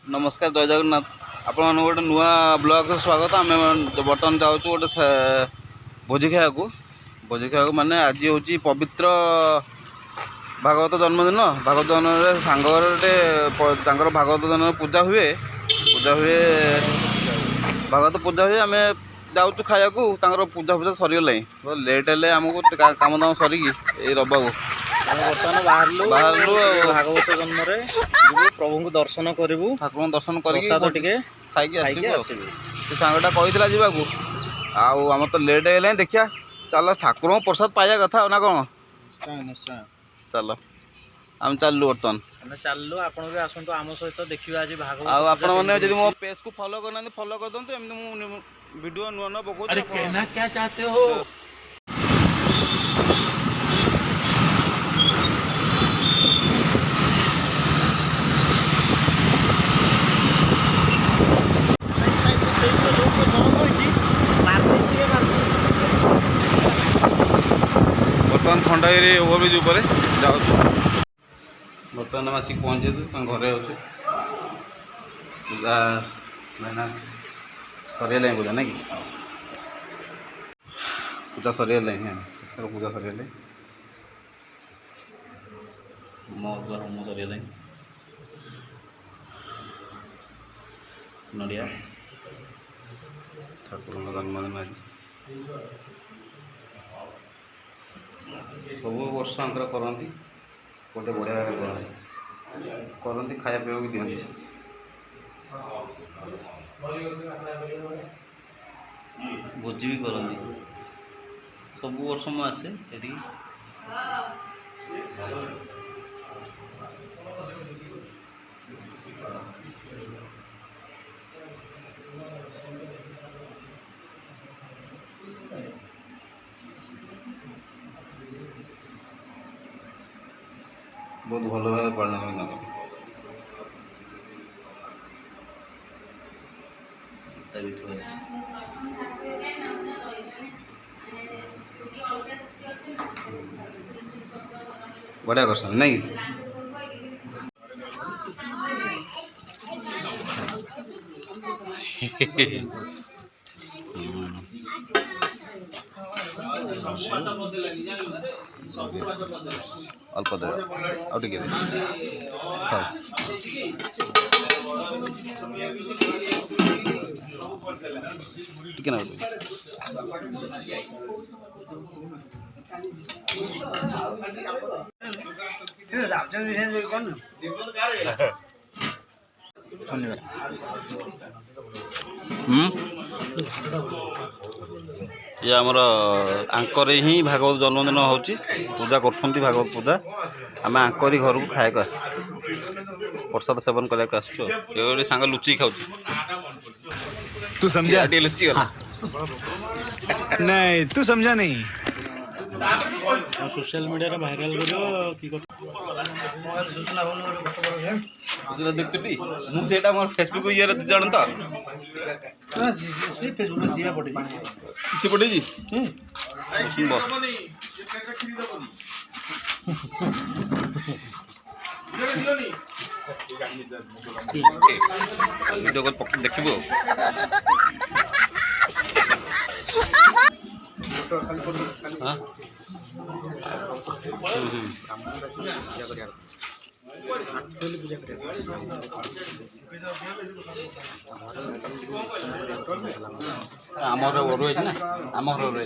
नमस्कार जय जगन्नाथ आपण गोटे नुआ ब्लॉग से स्वागत आम बर्तमान जाऊँ गोटे भोजी खाया माने आज हूँ पवित्र भागवत जन्मदिन भागवत जन्म सांग गोटे भागवत जन्म पूजा हुए भागवत पूजा हुए आम जाऊँ खाया पूजा पूजा सरीगला लेट हेल्ले आमको काम दाम सरिकी रबाबू बर्तमान बाहरलु भागवत जन्म प्रभु को दर्शन करू ठाकुर दर्शन कर खाई सांगटा कही जावाकू आम तो लेट है देखिया चल ठाकुर प्रसाद पाइबा कथा ना कौन निश्चय चल आम चलू बर्तमान चलू आप आसतु आम सहित देखा आज भागवत आपण मैंने जब मो पेज को फॉलो करना फॉलो कर दिंतु एमती वीडियो नुआ नुआ पकाऊ। अरे कहना क्या चाहते हो? बर्तमान खंडगिरी ओवरब्रिज ऊपर जाऊँ बर्तमान आसिक पहुँचे घरे अच्छे पूजा मैंने सरिगला पूजा ना कि पूजा सरिगला पूजा सरिगला होम सरिगला नड़िया ठाकुर जन्मदिन आज सब वर्ष करती बहुत बढ़िया करती खाया पीवा दिखती भोजी भी करती सब वर्ष मु आसे ये बहुत भल भाव पालन बढ़िया कर नहीं अल्प दे आउ टिके टिके ना ये आमर आंकर ही भागवत जन्मदिन होची पूजा कर भागवत पूजा आम आंकरी घर को खाया प्रसाद सेवन करके सांग लुचि खाऊ तू समझा? लुचि गला नहीं तू समझा नहीं। सोशल मीडिया भाइराल देखती मुझे मोर फेसबुक ये जान तो से पड़े सुन वीडियो कॉल देखो हाँ आमर ओर ना आमर ओर